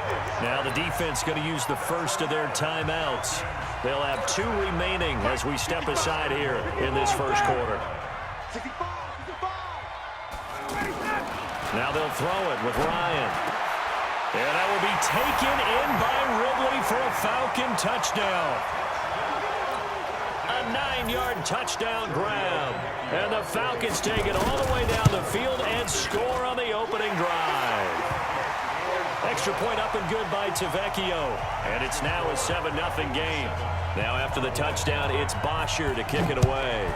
Now the defense going to use the first of their timeouts. They'll have 2 remaining as we step aside here in this first quarter. Now they'll throw it with Ryan. And that will be taken in by Ridley for a Falcon touchdown. A 9-yard touchdown grab. And the Falcons take it all the way down the field and score on the opening drive. Extra point up and good by Tavecchio. And it's now a 7-0 game. Now after the touchdown, it's Bosher to kick it away.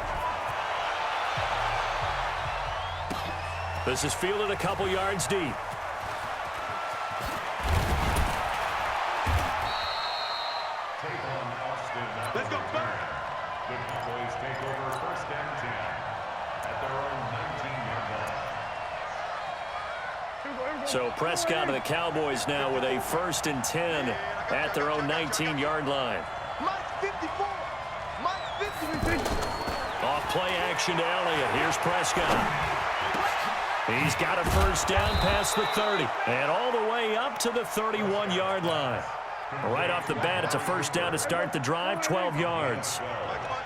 This is fielded a couple yards deep. Let's go. The Cowboys take over 1st and 10 at their own 19-yard line. So Prescott and the Cowboys now with a 1st and 10 at their own 19-yard line. Off play action to Elliott. Here's Prescott. He's got a first down past the 30 and all the way up to the 31-yard line. Right off the bat, it's a first down to start the drive, 12 yards.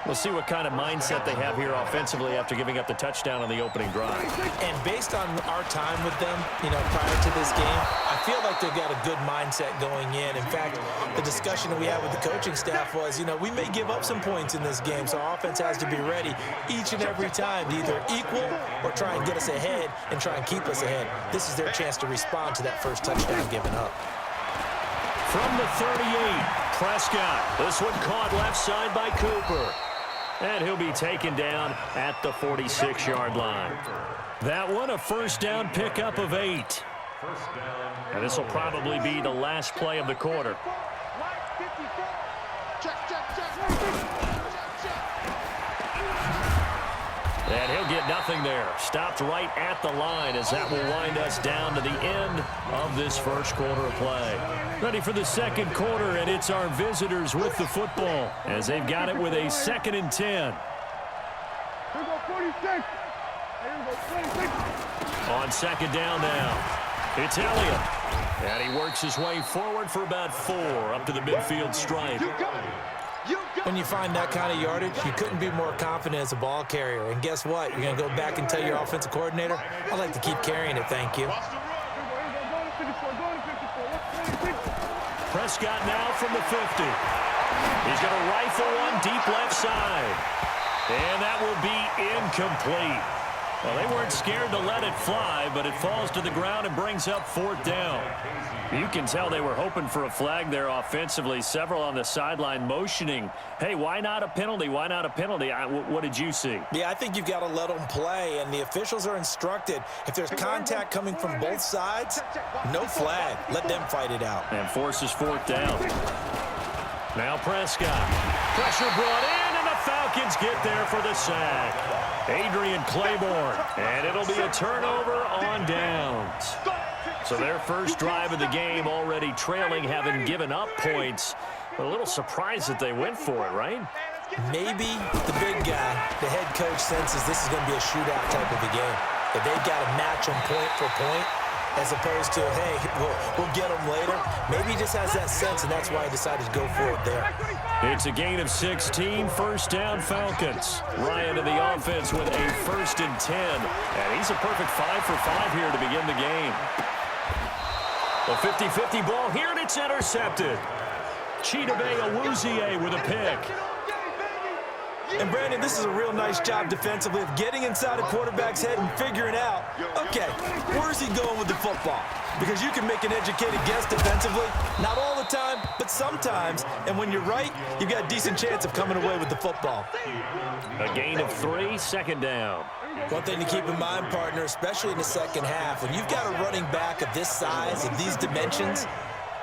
We'll see what kind of mindset they have here offensively after giving up the touchdown on the opening drive. And based on our time with them, prior to this game, I feel like they've got a good mindset going in. In fact, the discussion that we had with the coaching staff was, we may give up some points in this game, so our offense has to be ready each and every time to either equal or try and get us ahead and try and keep us ahead. This is their chance to respond to that first touchdown given up. From the 38, Prescott. This one caught left side by Cooper. And he'll be taken down at the 46-yard line. That one, a first down pickup of 8. And this will probably be the last play of the quarter. And he'll get nothing there. Stopped right at the line as that will wind us down to the end of this first quarter of play. Ready for the second quarter, and it's our visitors with the football as they've got it with a 2nd and 10. On second down now, it's Elliott. And he works his way forward for about 4 up to the midfield stripe. When you find that kind of yardage, you couldn't be more confident as a ball carrier. And guess what? You're going to go back and tell your offensive coordinator, I'd like to keep carrying it, thank you. Prescott now from the 50. He's going to rifle one deep left side. And that will be incomplete. Well, they weren't scared to let it fly, but it falls to the ground and brings up 4th down. You can tell they were hoping for a flag there offensively. Several on the sideline motioning, hey, why not a penalty? Why not a penalty? What did you see? Yeah, I think you've got to let them play, and the officials are instructed. If there's contact coming from both sides, no flag. Let them fight it out. And forces 4th down. Now Prescott. Pressure brought in, and the Falcons get there for the sack. Adrian Claiborne, and it'll be a turnover on downs. So their first drive of the game already trailing, having given up points. But a little surprised that they went for it, right? Maybe the big guy, the head coach, senses this is going to be a shootout type of a game. That they've got to match them point for point, as opposed to, hey, we'll get them later. Maybe he just has that sense, and that's why he decided to go for it there. It's a gain of 16, first down Falcons. Ryan in the offense with a 1st and 10. And he's a perfect 5 for 5 here to begin the game. A 50-50 ball here, and it's intercepted. Chidobe Awuzie with a pick. And, Brandon, this is a real nice job defensively of getting inside a quarterback's head and figuring out, okay, where's he going with the football? Because you can make an educated guess defensively, not all the time, but sometimes. And when you're right, you've got a decent chance of coming away with the football. A gain of 3, 2nd down. One thing to keep in mind, partner, especially in the second half, when you've got a running back of this size, of these dimensions,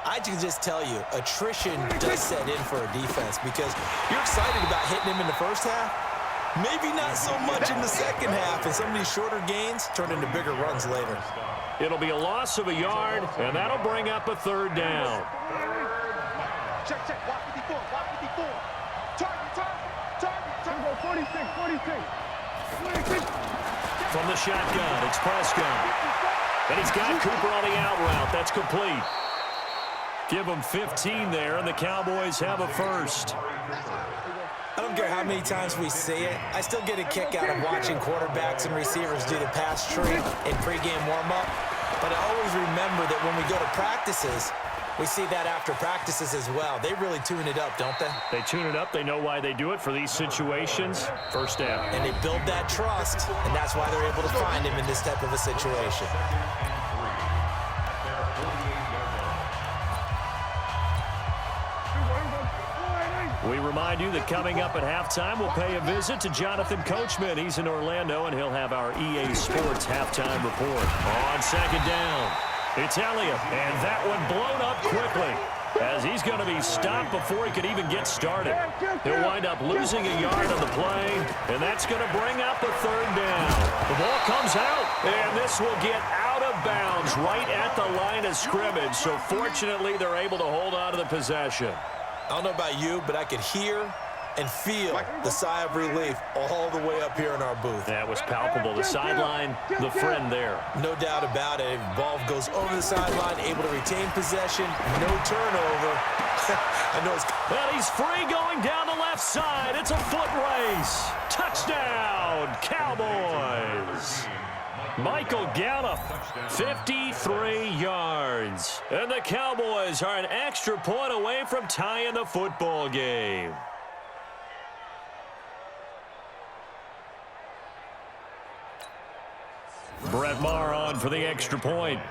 I can just tell you, attrition does set in for a defense because you're excited about hitting him in the first half. Maybe not so much in the second half, and some of these shorter gains turn into bigger runs later. It'll be a loss of a yard, and that'll bring up a 3rd down. Check, watch 54, watch 54. Target. 46. From the shotgun, it's Prescott. And he's got Cooper on the out route. That's complete. Give them 15 there, and the Cowboys have a 1st. I don't care how many times we see it. I still get a kick out of watching quarterbacks and receivers do the pass tree in pregame warm-up. But I always remember that when we go to practices, we see that after practices as well. They really tune it up, don't they? They tune it up. They know why they do it for these situations. 1st down. And they build that trust, and that's why they're able to find him in this type of a situation. We remind you that coming up at halftime, we'll pay a visit to Jonathan Coachman. He's in Orlando, and he'll have our EA Sports halftime report. On 2nd down, it's Elliott, and that one blown up quickly as he's going to be stopped before he could even get started. He'll wind up losing a yard on the play, and that's going to bring up a 3rd down. The ball comes out, and this will get out of bounds right at the line of scrimmage, so fortunately they're able to hold on to the possession. I don't know about you, but I could hear and feel the sigh of relief all the way up here in our booth. That was palpable. The sideline, the friend there. No doubt about it. Ball goes over the sideline, able to retain possession, no turnover. I know it's... Well, he's free going down the left side. It's a foot race. Touchdown, Cowboys. Michael Gallup, 53 yards. And the Cowboys are an extra point away from tying the football game. Brett Maher on for the extra point.